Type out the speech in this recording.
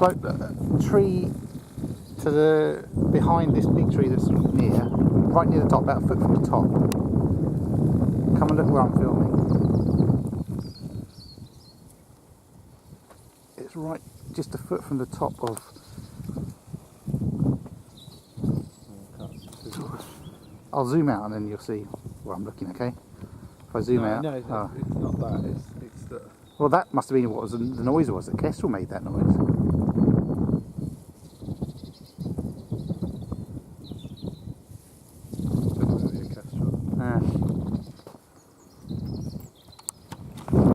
like a tree to the behind this big tree that's near, right near the top, about a foot from the top. Come and look where I'm filming. It's right just a foot from the top of. I'll zoom out and then you'll see where I'm looking. Okay. If I zoom out. No, it's not that. It's the. Well, that must have been what was the noise was. That Kestrel made that noise.